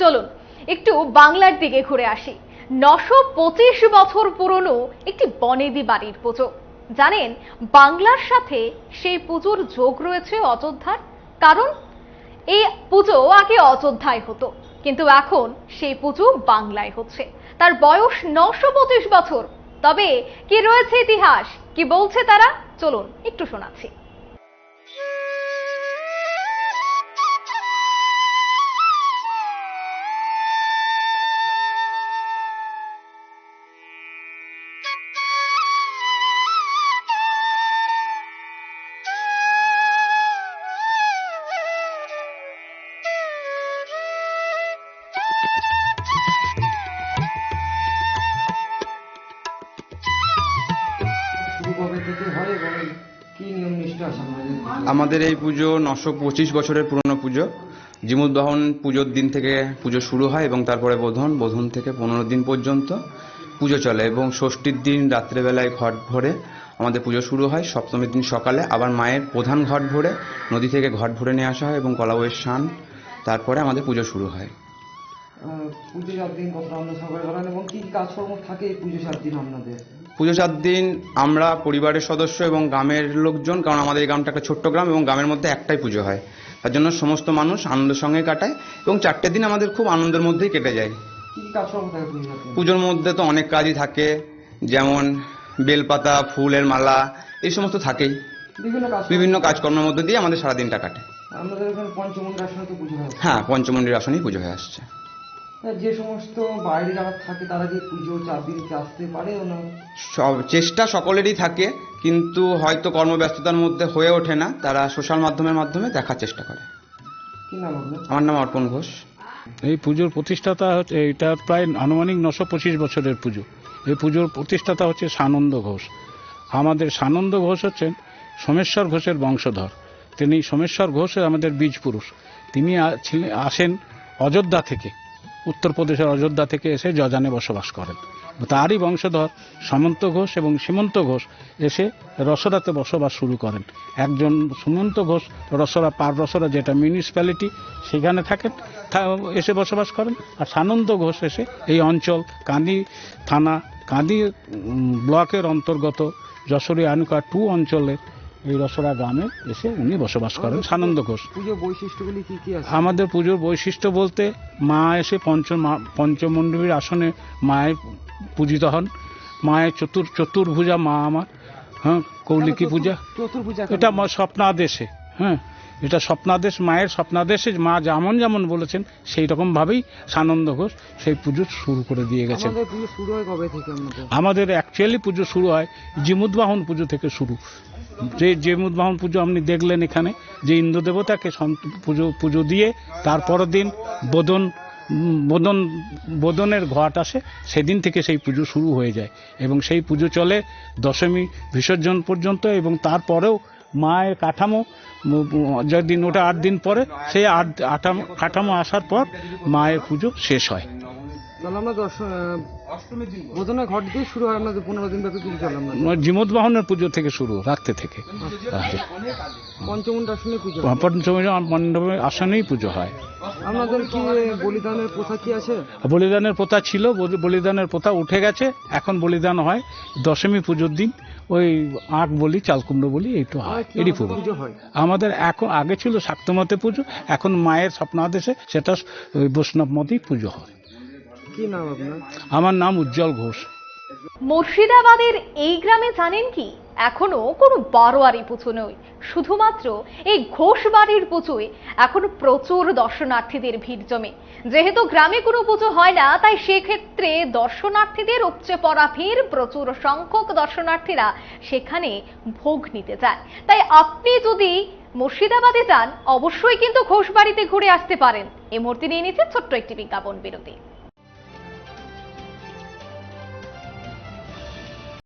চলুন একটু বাংলার দিকে ঘুরে আসি। 925 বছর পুরনো একটি বনেদি বাড়ির পুজো। জানেন, বাংলার সাথে সেই পুজোর যোগ রয়েছে অযোধ্যার। কারণ এই পুজো আগে অযোধ্যায় হতো, কিন্তু এখন সেই পুজো বাংলায় হচ্ছে। তার বয়স 925 বছর। তবে কি রয়েছে ইতিহাস, কি বলছে তারা, চলুন একটু শোনাচ্ছি। আমাদের এই পুজো 925 বছরের পুরনো পুজো। জীমূতবাহন পুজোর দিন থেকে পুজো শুরু হয় এবং তারপরে বোধন থেকে 15 দিন পর্যন্ত পুজো চলে এবং ষষ্ঠীর দিন রাত্রেবেলায় ঘট ভরে আমাদের পুজো শুরু হয়। সপ্তমীর দিন সকালে আবার মায়ের প্রধান ঘট ভরে নদী থেকে ঘট ভরে নিয়ে আসা হয় এবং কলাবইয়ের স্নান, তারপরে আমাদের পুজো শুরু হয়। পুজো 7 দিন কত আনন্দ সহকারে করেন এবং কি কাজকর্ম থাকে পুজো 7 দিন আপনাদের? পুজো 7 দিন আমরা পরিবারের সদস্য এবং গ্রামের লোকজন, কারণ আমাদের এই গ্রামটা একটা ছোট্ট গ্রাম এবং গ্রামের মধ্যে একটাই পুজো হয়, তার জন্য সমস্ত মানুষ আনন্দের সঙ্গে কাটায় এবং 4টে দিন আমাদের খুব আনন্দের মধ্যেই কেটে যায়। কি কাজকর্ম থাকে পুজোর মধ্যে? তো অনেক কাজই থাকে, যেমন বেলপাতা, ফুলের মালা, এই সমস্ত থাকেই। বিভিন্ন কাজকর্মের মধ্যে দিয়ে আমাদের সারাদিনটা কাটে। আমাদের এখানে পঞ্চমুণ্ডি আসনে তো পুজো হয়। হ্যাঁ, পঞ্চমুণ্ডির আসনেই পুজো হয়ে আসছে। যে সমস্ত বাইরে যারা থাকে তারা কি পুজো 4 দিন আসতে পারে না? সব চেষ্টা সকলেরই থাকে, কিন্তু হয়তো কর্মব্যস্ততার মধ্যে হয়ে ওঠে না। তারা সোশ্যাল মাধ্যমে দেখার চেষ্টা করে। কি নাম আপনার? আমার নাম অর্পণ ঘোষ। এই পুজোর প্রতিষ্ঠাতা হচ্ছে, এটা প্রায় আনুমানিক 925 বছরের পুজো। এই পুজোর প্রতিষ্ঠাতা হচ্ছে সানন্দ ঘোষ। আমাদের সানন্দ ঘোষ হচ্ছেন সোমেশ্বর ঘোষের বংশধর। তিনি সোমেশ্বর ঘোষ আমাদের বীজ পুরুষ। তিনি আসেন অযোধ্যা থেকে, উত্তরপ্রদেশের অযোধ্যা থেকে এসে যজানে বসবাস করেন। তারই বংশধর সামন্ত ঘোষ এবং সীমন্ত ঘোষ এসে রসরাতে বসবাস শুরু করেন। একজন সুমন্ত ঘোষ রসরা যেটা মিউনিসিপ্যালিটি, সেখানে থাকেন, এসে বসবাস করেন। আর সানন্দ ঘোষ এসে এই অঞ্চল কান্দি থানা, কান্দি ব্লকের অন্তর্গত যশোরী আনুকা 2 অঞ্চলের এই রসরা গ্রামে এসে উনি বসবাস করেন, সানন্দ ঘোষ। পুজোর বৈশিষ্ট্যগুলি কি কি আছে? আমাদের পুজোর বৈশিষ্ট্য বলতে, মা এসে পঞ্চমণ্ডলীর আসনে মায়ের পূজিত হন। মায়ের চতুর্ভুজা মা আমার, হ্যাঁ, কৌলিকী পূজা। এটা স্বপ্নাদেশে, হ্যাঁ, এটা স্বপ্নাদেশ, মায়ের স্বপ্নাদেশে মা যেমন বলেছেন সেই রকম ভাবেই সানন্দ ঘোষ সেই পুজো শুরু করে দিয়ে গেছেন। আমাদের পুজো শুরু হয় কবে থেকে? আমাদের অ্যাকচুয়ালি পুজো শুরু হয় জীমূতবাহন পুজো থেকে শুরু। যে জীমূতবাহন পুজো আপনি দেখলেন এখানে, যে ইন্দ্রদেবতাকে পুজো দিয়ে তারপরের দিন বোধনের ঘট আসে, সেদিন থেকে সেই পুজো শুরু হয়ে যায় এবং সেই পুজো চলে দশমী বিসর্জন পর্যন্ত। এবং তারপরেও মায়ের কাঠামো, যেদিন ওটা 8 দিন পরে, সেই কাঠামো আসার পর মায়ের পুজো শেষ হয়। ঘট দিয়ে শুরু হয় আমাদের 15 দিন ব্যাপী পুজো চলে। জীমূতবাহনের পুজো থেকে শুরু, রাত্রে থেকে। পঞ্চমুণ্ডি আসনে পুজো, পঞ্চমুণ্ডি আসনেই পুজো হয়। আমাদের কি বলিদানের প্রথা কি আছে? বলিদানের প্রথা ছিল, বলিদানের প্রথা উঠে গেছে। এখন বলিদান হয় দশমী পুজোর দিন, ওই আখ বলি, চালকুমড়ো বলি, এই তো হয়, এরই পুজো হয় আমাদের। এখন আগে ছিল শাক্তমতে পুজো, এখন মায়ের স্বপ্নাদেশে সেটা ওই বৈষ্ণব মতেই পুজো হয়। কি নাম আপনার? আমার নাম উজ্জ্বল ঘোষ। মুর্শিদাবাদের এই গ্রামে জানেন কি, এখনো কোনো বারোয়ারি পুজো নয়, শুধুমাত্র এই ঘোষ বাড়ির পুজোয় এখন প্রচুর দর্শনার্থীদের ভিড় জমে। যেহেতু গ্রামে কোনো পুজো হয় না, তাই সেক্ষেত্রে দর্শনার্থীদের উপচে পড়া ভিড়, প্রচুর সংখ্যক দর্শনার্থীরা সেখানে ভোগ নিতে যায়। তাই আপনি যদি মুর্শিদাবাদে যান, অবশ্যই কিন্তু ঘোষ বাড়িতে ঘুরে আসতে পারেন। এই মুহূর্তে নিয়ে নিচ্ছে ছোট্ট একটি বিজ্ঞাপন বিরতি।